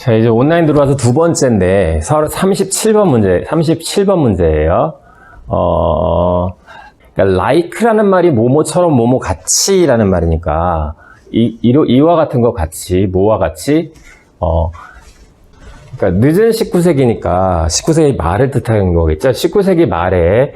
자, 이제 온라인 들어와서 두 번째인데, 37번 문제, 37번 문제예요. 그러니까 like라는 말이 뭐뭐처럼 뭐뭐 같이라는 말이니까, 이와 같은 거 같이, 뭐와 같이, 그러니까 늦은 19세기니까 19세기 말을 뜻하는 거겠죠. 19세기 말에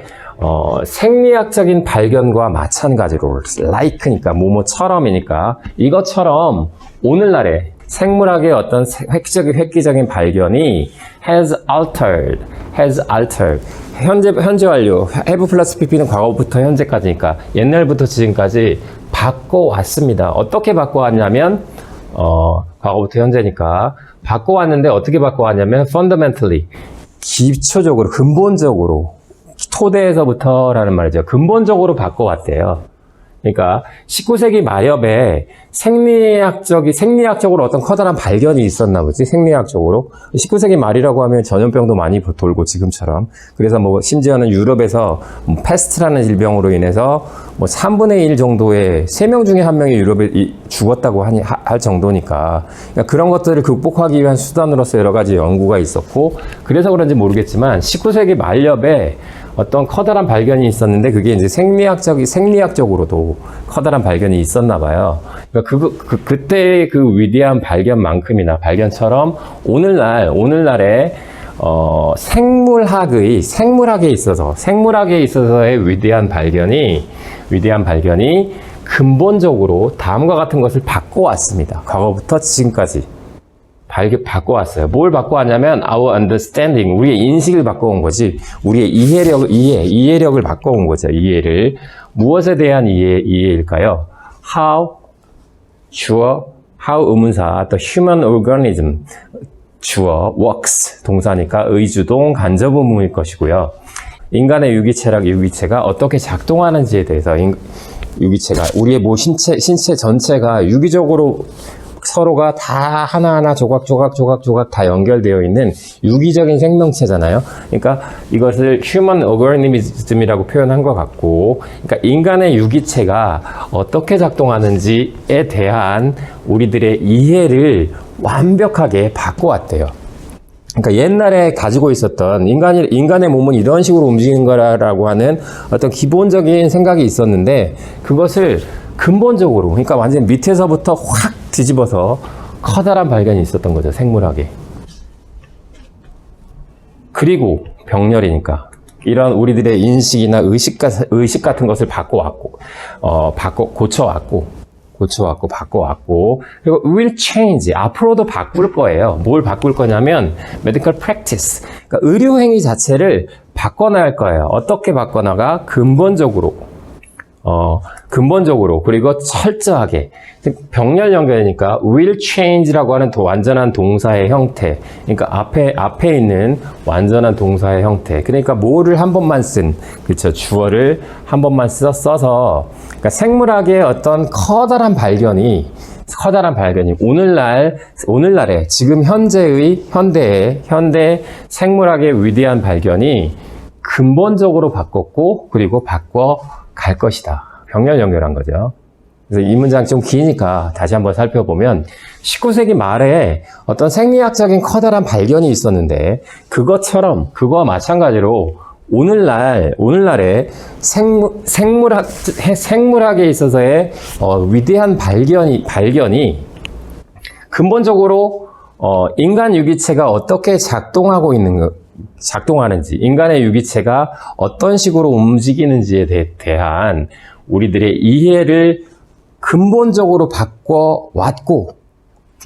생리학적인 발견과 마찬가지로 like니까 뭐뭐처럼이니까 이것처럼 오늘날의 생물학의 어떤 획기적인 발견이 has altered 현재 완료 have 플러스 pp는 과거부터 현재까지니까 옛날부터 지금까지 바꿔왔습니다. 어떻게 바꿔왔냐면 과거부터 현재니까 바꿔왔는데 어떻게 바꿔왔냐면 fundamentally 기초적으로 근본적으로 토대에서부터라는 말이죠. 근본적으로 바꿔왔대요. 그러니까 19세기 말엽에 생리학적으로 어떤 커다란 발견이 있었나 보지. 생리학적으로 19세기 말이라고 하면 전염병도 많이 돌고 지금처럼. 그래서 뭐 심지어는 유럽에서 패스트라는 질병으로 인해서 뭐 3분의 1 정도의 3명 중에 1명이 유럽에 죽었다고 할 정도니까. 그러니까 그런 것들을 극복하기 위한 수단으로서 여러 가지 연구가 있었고, 그래서 그런지 모르겠지만 19세기 말엽에 어떤 커다란 발견이 있었는데 그게 이제 생리학적으로도 커다란 발견이 있었나 봐요. 그러니까 그때의 그 위대한 발견만큼이나 발견처럼 오늘날에 생물학에 있어서의 위대한 발견이 근본적으로 다음과 같은 것을 바꿔왔습니다. 과거부터 지금까지. 바꿔왔어요. 뭘 바꿔왔냐면 our understanding, 우리의 인식을 바꿔온 거지. 우리의 이해력을 바꿔온 거죠. 이해를. 무엇에 대한 이해일까요? how 의문사, the human organism, 주어, works, 동사니까 의주동, 간접 의문일 것이고요. 인간의 유기체가 어떻게 작동하는지에 대해서 유기체가, 우리의 신체 전체가 유기적으로 서로가 다 하나하나 조각 다 연결되어 있는 유기적인 생명체잖아요. 그러니까 이것을 human organism이라고 표현한 것 같고, 그러니까 인간의 유기체가 어떻게 작동하는지에 대한 우리들의 이해를 완벽하게 바꿔왔대요. 그러니까 옛날에 가지고 있었던 인간의 몸은 이런 식으로 움직이는 거라고 하는 어떤 기본적인 생각이 있었는데, 그것을 근본적으로, 그러니까 완전 밑에서부터 확 뒤집어서 커다란 발견이 있었던 거죠, 생물학에. 그리고 병렬이니까 이런 우리들의 인식이나 의식 같은 것을 바꿔왔고, 바꿔왔고, 그리고 will change, 앞으로도 바꿀 거예요. 뭘 바꿀 거냐면 medical practice, 그러니까 의료행위 자체를 바꿔나갈 거예요. 어떻게 바꿔나가? 근본적으로, 그리고 철저하게. 병렬 연결이니까 will change라고 하는 완전한 동사의 형태. 그러니까 앞에 있는 완전한 동사의 형태. 그러니까 뭐를 한 번만 그렇죠. 주어를 한 번만 써서, 그러니까 생물학의 어떤 커다란 발견이 오늘날의 지금 현대 생물학의 위대한 발견이 근본적으로 바꿨고, 그리고 갈 것이다. 병렬 연결한 거죠. 그래서 이 문장 좀 기니까 다시 한번 살펴보면 19세기 말에 어떤 생리학적인 커다란 발견이 있었는데 그거와 마찬가지로 오늘날의 생물학에 있어서의 위대한 발견이 근본적으로 인간 유기체가 어떻게 작동하는지, 인간의 유기체가 어떤 식으로 움직이는지에 대한 우리들의 이해를 근본적으로 바꿔왔고,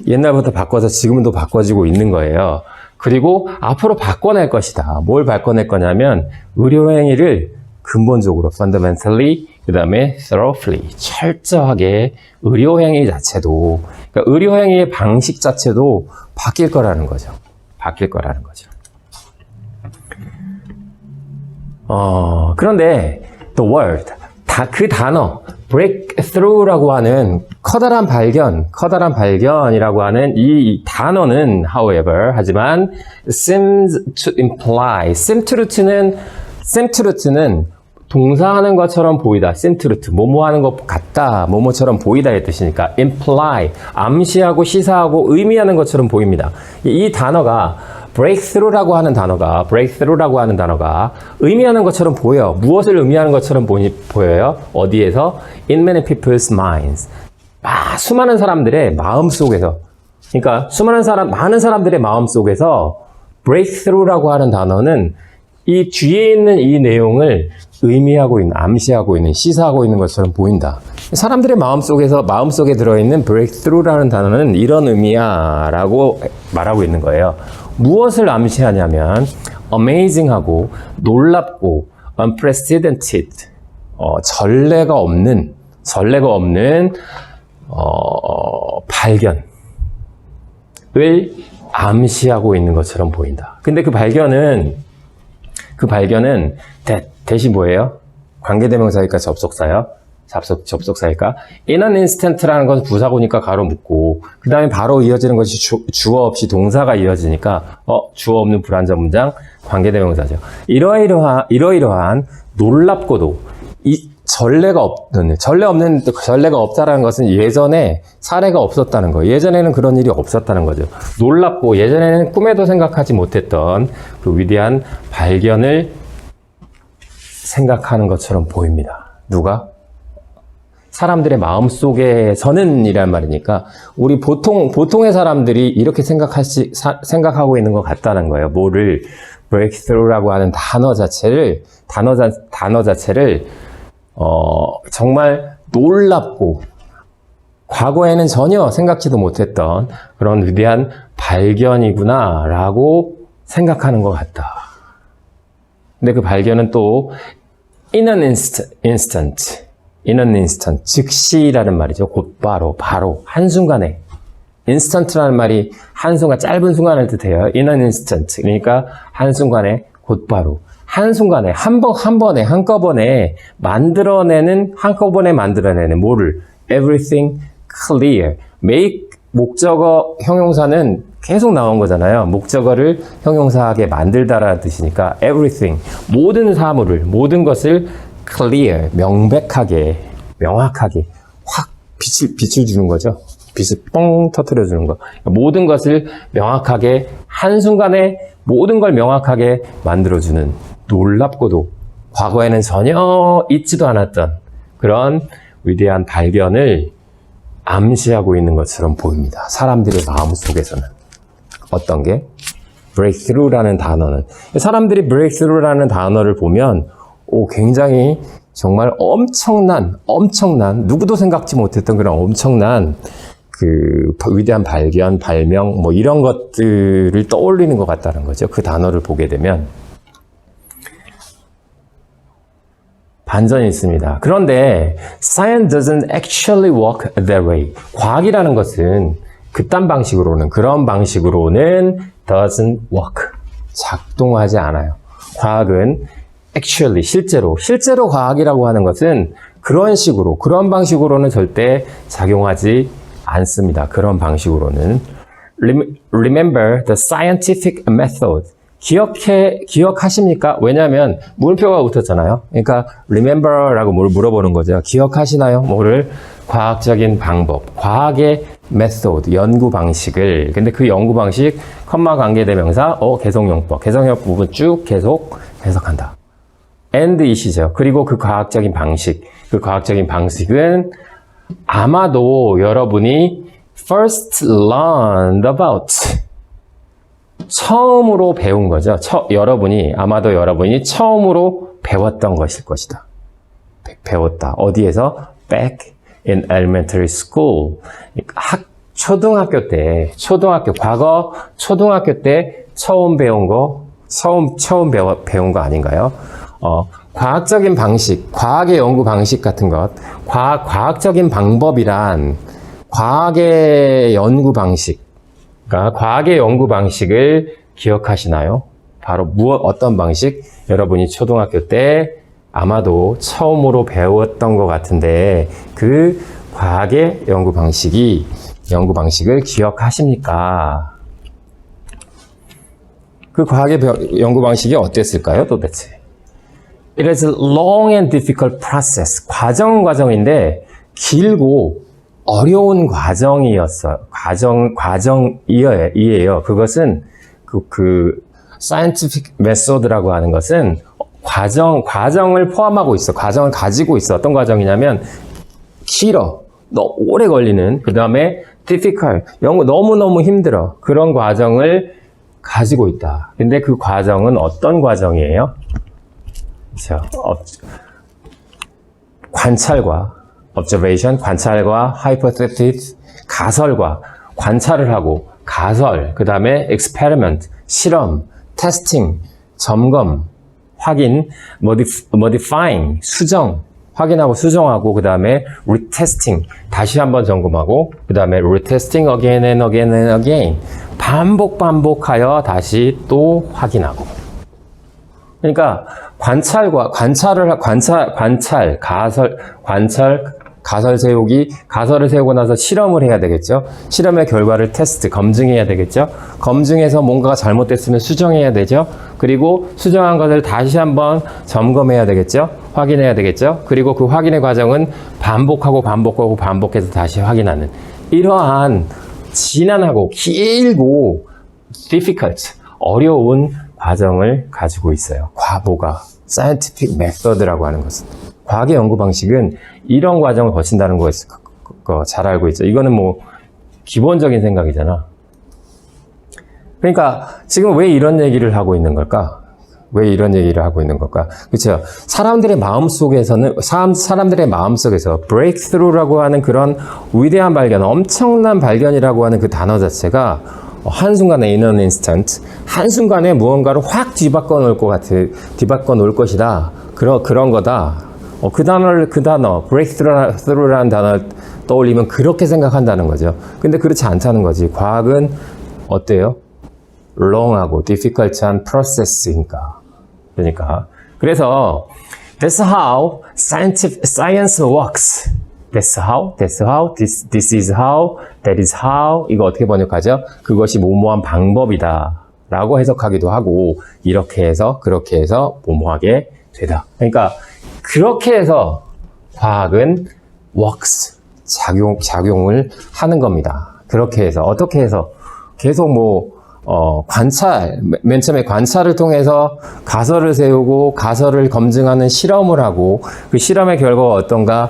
옛날부터 바꿔서 지금도 바꿔지고 있는 거예요. 그리고 앞으로 바꿔낼 것이다. 뭘 바꿔낼 거냐면 의료행위를 근본적으로 fundamentally, 그 다음에 thoroughly, 철저하게 의료행위 자체도, 그러니까 의료행위의 방식 자체도 바뀔 거라는 거죠. 그런데 the word, 그 단어 breakthrough라고 하는 커다란 발견이라고 하는 이 단어는 하지만 seems to imply, seem to는 동사하는 것처럼 보이다. seem to, 뭐뭐 하는 것 같다. 뭐뭐처럼 보이다의 뜻이니까 imply, 암시하고 시사하고 의미하는 것처럼 보입니다. 이 단어가 breakthrough라고 하는 단어가 의미하는 것처럼 보여. 무엇을 의미하는 것처럼 보여요? 어디에서? In many people's minds. 수많은 사람들의 마음 속에서. 그러니까 많은 사람들의 마음 속에서 breakthrough라고 하는 단어는 이 뒤에 있는 이 내용을 의미하고 있는, 암시하고 있는, 시사하고 있는 것처럼 보인다. 사람들의 마음속에 들어있는 breakthrough라는 단어는 이런 의미야 라고 말하고 있는 거예요. 무엇을 암시하냐면 amazing하고 놀랍고 unprecedented, 전례가 없는 발견을 암시하고 있는 것처럼 보인다. 근데 그 발견은 대신 뭐예요? 관계대명사일까 접속사요? 접속사일까? in an instant라는 것은 부사고니까 가로 묶고 그 다음에 바로 이어지는 것이 주어 없이 동사가 이어지니까 주어 없는 불완전 문장 관계대명사죠. 이러이러한 놀랍고도 전례가 없다라는 것은 예전에 사례가 없었다는 거예요. 예전에는 그런 일이 없었다는 거죠. 놀랍고 예전에는 꿈에도 생각하지 못했던 그 위대한 발견을 생각하는 것처럼 보입니다. 누가? 사람들의 마음속에서는 이란 말이니까 우리 보통의 사람들이 이렇게 생각하고 있는 것 같다는 거예요. 뭐를 breakthrough라고 하는 단어 자체를 정말 놀랍고 과거에는 전혀 생각지도 못했던 그런 위대한 발견이구나 라고 생각하는 것 같다. 근데 그 발견은 또 in an instant, 즉시라는 말이죠. 곧바로, 바로, 한순간에. instant라는 말이 한순간, 짧은 순간을 뜻해요. in an instant. 그러니까 한순간에, 곧바로. 한순간에, 한꺼번에 만들어내는 뭐를? everything clear. make 목적어 형용사는 계속 나온 거잖아요. 목적어를 형용사하게 만들다라는 뜻이니까 everything. 모든 것을 clear. 명확하게 확 빛을 주는 거죠. 빛을 뻥 터뜨려 주는 거. 모든 것을 명확하게 한순간에 모든 걸 명확하게 만들어주는 놀랍고도 과거에는 전혀 있지도 않았던 그런 위대한 발견을 암시하고 있는 것처럼 보입니다. 사람들의 마음속에서는. 어떤 게? breakthrough라는 단어는. 사람들이 breakthrough라는 단어를 보면 굉장히 정말 엄청난 누구도 생각지 못했던 그런 엄청난 그 위대한 발견, 발명 뭐 이런 것들을 떠올리는 것 같다는 거죠. 그 단어를 보게 되면. 반전이 있습니다. 그런데 science doesn't actually work that way. 과학이라는 것은 그런 방식으로는 doesn't work. 작동하지 않아요. 과학은 actually, 실제로 과학이라고 하는 것은 그런 방식으로는 절대 작용하지 않습니다. 그런 방식으로는. Remember the scientific method. 기억하십니까? 왜냐하면 물음표가 붙었잖아요. 그러니까 remember라고 뭘 물어보는 거죠. 기억하시나요? 뭐를? 과학적인 방법, 과학의 method, 연구 방식을. 근데 그 연구 방식, 컴마 관계대명사, 개성용법 부분 쭉 계속 해석한다. and it이죠. 그리고 그 과학적인 방식은 아마도 여러분이 first learned about, 처음으로 배운 거죠. 아마도 여러분이 처음으로 배웠던 것일 것이다. 배웠다. 어디에서? Back in elementary school. 초등학교 때 처음 배운 거 아닌가요? 과학적인 방식, 과학의 연구 방식 같은 것, 과학적인 방법이란 과학의 연구 방식, 그러니까 과학의 연구 방식을 기억하시나요? 바로 어떤 방식? 여러분이 초등학교 때 아마도 처음으로 배웠던 것 같은데 그 과학의 연구 방식을 기억하십니까? 그 과학의 연구 방식이 어땠을까요, 도대체? It is a long and difficult process. 과정은 과정인데 길고 어려운 과정이었어요. 과정이에요. 그것은 그 scientific method라고 하는 것은 과정을 포함하고 있어. 과정을 가지고 있어. 어떤 과정이냐면 길어. 오래 걸리는, 그 다음에 difficult, 너무너무 힘들어. 그런 과정을 가지고 있다. 근데 그 과정은 어떤 과정이에요? 그렇죠. 관찰과 observation, 관찰과 hypothesis, 가설과 관찰을 하고 가설, 그 다음에 experiment, 실험, testing, 점검, 확인, modifying, 수정, 확인하고 수정하고, 그 다음에 retesting, 다시 한번 점검하고, 그 다음에 retesting again and again and again, 반복하여 다시 또 확인하고. 그러니까 가설 세우기, 가설을 세우고 나서 실험을 해야 되겠죠. 실험의 결과를 테스트, 검증해야 되겠죠. 검증해서 뭔가가 잘못됐으면 수정해야 되죠. 그리고 수정한 것을 다시 한번 점검해야 되겠죠. 확인해야 되겠죠. 그리고 그 확인의 과정은 반복해서 다시 확인하는, 이러한 지난하고 길고 difficult, 어려운 과정을 가지고 있어요. 과보가 scientific method라고 하는 것은. 과학의 연구 방식은 이런 과정을 거친다는 거 잘 알고 있죠. 이거는 뭐 기본적인 생각이잖아. 그러니까 지금 왜 이런 얘기를 하고 있는 걸까? 그렇죠? 사람들의 마음속에서 breakthrough라고 하는 그런 위대한 발견, 엄청난 발견이라고 하는 그 단어 자체가 한순간에 in an instant, 한순간에 무언가를 확 뒤바꿔 놓을 것이다. 그런 거다. 그 단어, breakthrough라는 단어를 떠올리면 그렇게 생각한다는 거죠. 근데 그렇지 않다는 거지. 과학은 어때요? long하고 difficult한 process니까. 그래서 that's how science works. That's how, this is how, that is how. 이거 어떻게 번역하죠? 그것이 뭐뭐한 방법이다 라고 해석하기도 하고, 이렇게 해서 그렇게 해서 뭐뭐하게 되다. 그러니까 그렇게 해서 과학은 works, 작용을 하는 겁니다. 그렇게 해서, 어떻게 해서 계속 맨 처음에 관찰을 통해서 가설을 세우고 가설을 검증하는 실험을 하고, 그 실험의 결과가 어떤가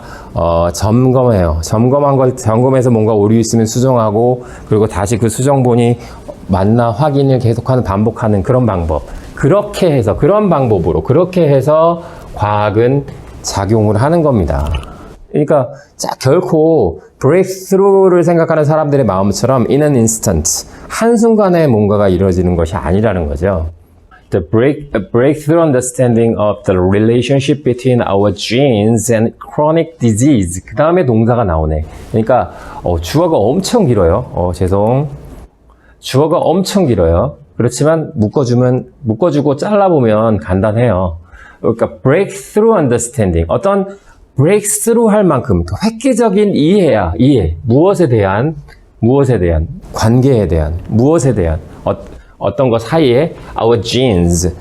점검해요. 점검해서 뭔가 오류 있으면 수정하고, 그리고 다시 그 수정본이 맞나 확인을 계속하는, 반복하는 그런 방법. 그렇게 해서, 그런 방법으로 그렇게 해서 과학은 작용을 하는 겁니다. 그러니까 결코 breakthrough를 생각하는 사람들의 마음처럼 in an instant, 한순간에 뭔가가 이루어지는 것이 아니라는 거죠. The breakthrough understanding of the relationship between our genes and chronic disease. 그 다음에 동사가 나오네. 그러니까 주어가 엄청 길어요. 주어가 엄청 길어요. 그렇지만 묶어주고 잘라보면 간단해요. 그러니까 breakthrough understanding, 어떤 breakthrough 할 만큼 획기적인 이해, 무엇에 대한, 관계에 대한, 무엇에 대한, 어떤 것 사이에 our genes,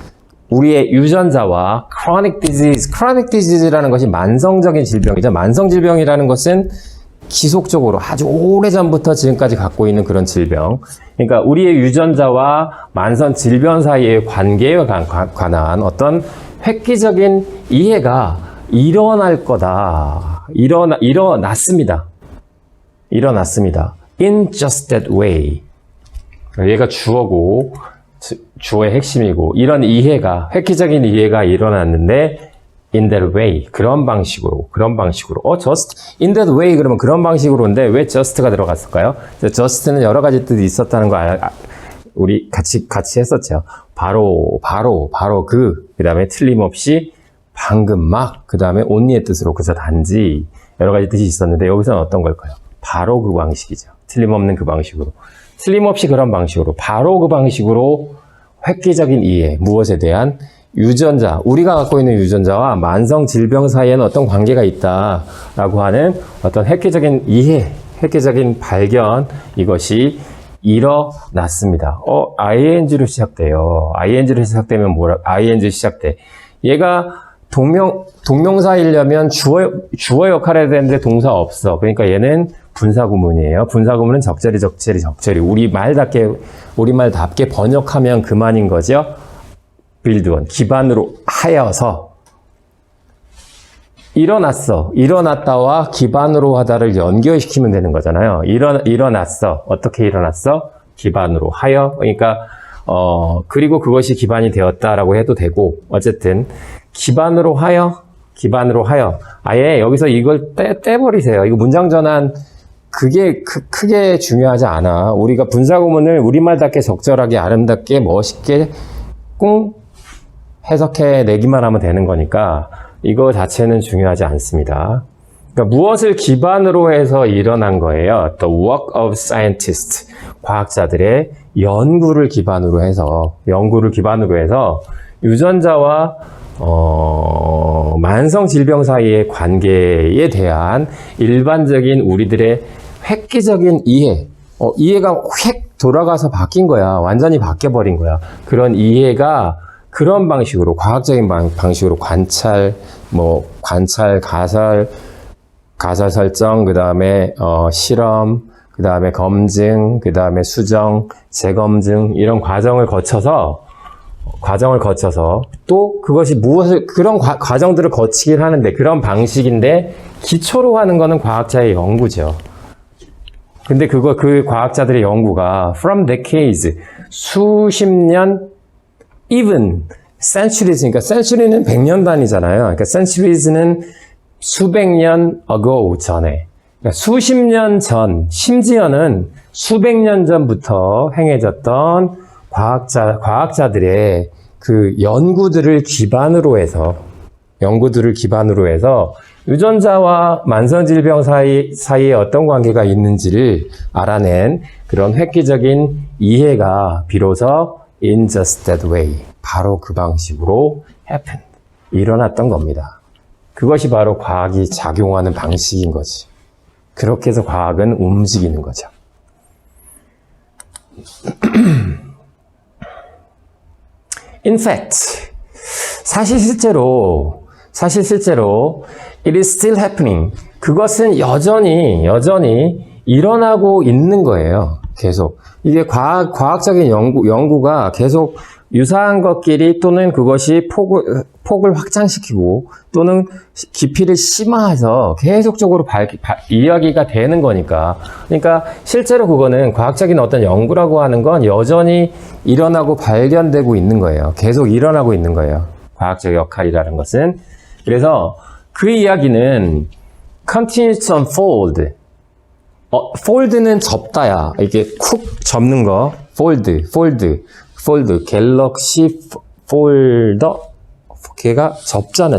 우리의 유전자와 chronic disease라는 것이 만성적인 질병이죠. 만성질병이라는 것은 지속적으로 아주 오래전부터 지금까지 갖고 있는 그런 질병. 그러니까 우리의 유전자와 만성 질병 사이의 관계에 관한 어떤 획기적인 이해가 일어날 거다. 일어났습니다. In just that way. 얘가 주어고, 주어의 핵심이고, 이런 이해가, 획기적인 이해가 일어났는데, in that way. 그런 방식으로. just, in that way 그러면 그런 방식으로인데, 왜 just가 들어갔을까요? just는 여러 가지 뜻이 있었다는 거 우리 같이 했었죠. 바로 그 다음에 틀림없이, 방금 막, 그 다음에 only의 뜻으로 그저 단지, 여러 가지 뜻이 있었는데, 여기서는 어떤 걸까요? 바로 그 방식이죠. 틀림없는 그 방식으로. 틀림없이 그런 방식으로, 바로 그 방식으로 획기적인 이해, 무엇에 대한 유전자, 우리가 갖고 있는 유전자와 만성 질병 사이에는 어떤 관계가 있다라고 하는 어떤 획기적인 이해, 획기적인 발견, 이것이 일어났습니다. ing로 시작돼요. ing로 시작되면 ing 시작돼. 얘가 동명사이려면 주어 역할을 해야 되는데 동사 없어. 그러니까 얘는 분사구문이에요. 분사구문은 적절히. 우리말답게 번역하면 그만인 거죠. build on. 기반으로 하여서. 일어났다와 기반으로 하다를 연결시키면 되는 거잖아요. 일어났어. 어떻게 일어났어? 기반으로 하여. 그러니까, 그리고 그것이 기반이 되었다라고 해도 되고, 어쨌든, 기반으로 하여. 아예 여기서 이걸 떼버리세요. 이거 문장 전환, 그게 크게 중요하지 않아. 우리가 분사구문을 우리말답게 적절하게, 아름답게, 멋있게 꽁 해석해 내기만 하면 되는 거니까, 이거 자체는 중요하지 않습니다. 그러니까 무엇을 기반으로 해서 일어난 거예요. The work of scientists. 과학자들의 연구를 기반으로 해서 유전자와 만성 질병 사이의 관계에 대한 일반적인 우리들의 획기적인 이해가 획 돌아가서 바뀐 거야. 완전히 바뀌어버린 거야. 그런 이해가 그런 방식으로, 과학적인 방식으로 관찰, 가설 설정, 그 다음에, 실험, 그 다음에 검증, 그 다음에 수정, 재검증, 이런 과정을 거쳐서 또 그것이 그런 과정들을 거치긴 하는데, 그런 방식인데, 기초로 하는 거는 과학자의 연구죠. 근데 그 과학자들의 연구가 from decades, 수십 년, even centuries, 그러니까 century는 100년 단위잖아요. 그러니까 centuries는 수백 년 ago 전에, 그러니까 수십 년 전, 심지어는 수백 년 전부터 행해졌던 과학자들의 그 연구들을 기반으로 해서 유전자와 만성질병 사이에 어떤 관계가 있는지를 알아낸 그런 획기적인 이해가 비로소 in just that way. 바로 그 방식으로 happened. 일어났던 겁니다. 그것이 바로 과학이 작용하는 방식인 거지. 그렇게 해서 과학은 움직이는 거죠. In fact, 사실 실제로 it is still happening. 그것은 여전히 일어나고 있는 거예요. 계속. 이게 과학적인 연구가 계속 유사한 것끼리 또는 그것이 폭을 확장시키고 또는 깊이를 심화해서 계속적으로 이야기가 되는 거니까. 그러니까 실제로 그거는 과학적인 어떤 연구라고 하는 건 여전히 일어나고 발견되고 있는 거예요. 계속 일어나고 있는 거예요. 과학적 역할이라는 것은. 그래서 그 이야기는 continues to unfold. fold는 접다야. 이게 쿡 접는 거. fold. 갤럭시 폴더. 걔가 접잖아요.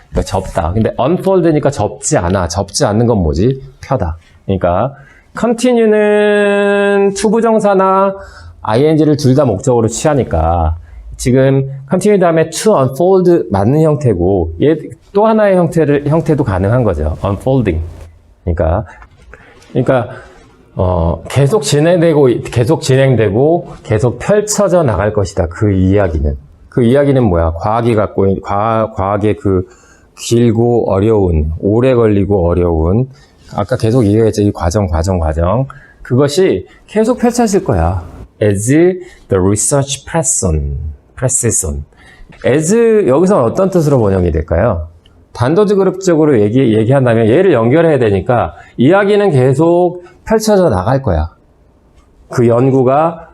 그러니까 접다. 근데 unfold니까 접지 않아. 접지 않는 건 뭐지? 펴다. 그러니까 continue는 투부정사나 ing를 둘 다 목적으로 취하니까 지금 continue 다음에 to unfold 맞는 형태고 얘 또 하나의 형태도 가능한 거죠. unfolding. 그러니까 계속 진행되고 계속 펼쳐져 나갈 것이다. 그 이야기는 뭐야? 과학의 그 길고 어려운, 오래 걸리고 어려운, 아까 계속 얘기했죠. 이 과정. 그것이 계속 펼쳐질 거야. As the research presses on. as, 여기서 어떤 뜻으로 번역이 될까요? 단도직입적으로 얘기한다면 얘를 연결해야 되니까 이야기는 계속 펼쳐져 나갈 거야. 그 연구가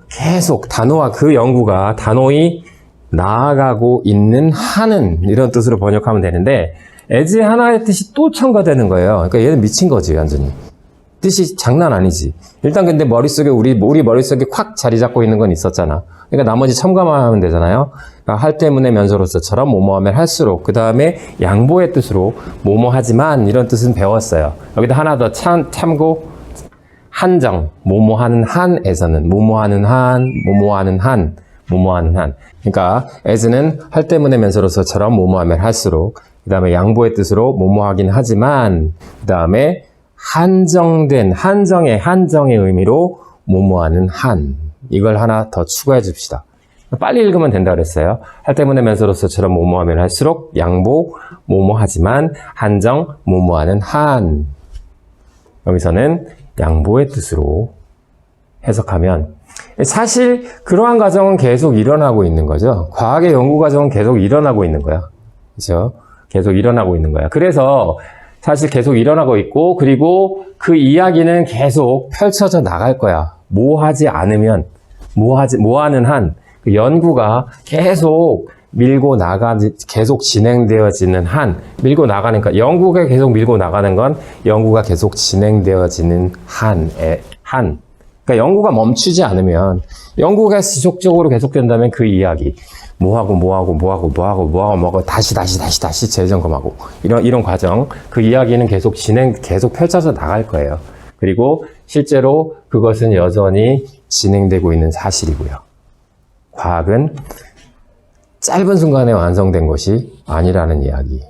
계속 단호히 나아가고 있는 한은 이런 뜻으로 번역하면 되는데 as 하나의 뜻이 또 첨가되는 거예요. 그러니까 얘는 미친 거지 완전히. 뜻이 장난 아니지. 일단 근데 우리 머릿속에 콱 자리 잡고 있는 건 있었잖아. 그러니까 나머지 첨가만 하면 되잖아요. 그러니까 할 때문에 면서로서처럼 뭐뭐하면 할수록 그 다음에 양보의 뜻으로 뭐뭐하지만 이런 뜻은 배웠어요. 여기다 하나 더 참고 한정 뭐뭐하는 한에서는 뭐뭐하는 한 그러니까 as는 할 때문에 면서로서처럼 뭐뭐하면 할수록 그 다음에 양보의 뜻으로 뭐뭐하긴 하지만 그 다음에 한정의 의미로 뭐뭐하는 한 이걸 하나 더 추가해 줍시다. 빨리 읽으면 된다 그랬어요. 할 때문에 면서로서처럼 뭐뭐하면 할수록 양보 뭐뭐하지만 한정 뭐뭐하는 한. 여기서는 양보의 뜻으로 해석하면 사실 그러한 과정은 계속 일어나고 있는 거죠. 과학의 연구 과정은 계속 일어나고 있는 거야. 그렇죠? 계속 일어나고 있는 거야. 그래서 사실 계속 일어나고 있고 그리고 그 이야기는 계속 펼쳐져 나갈 거야. 뭐 하지 않으면 뭐 하는 한 그 연구가 계속 계속 진행되어지는 한, 밀고 나가니까, 연구가 계속 밀고 나가는 건 연구가 계속 진행되어지는 그러니까 연구가 멈추지 않으면, 연구가 지속적으로 계속된다면 그 이야기, 뭐하고, 다시 재점검하고, 이런 과정, 그 이야기는 계속 펼쳐서 나갈 거예요. 그리고 실제로 그것은 여전히 진행되고 있는 사실이고요. 과학은 짧은 순간에 완성된 것이 아니라는 이야기.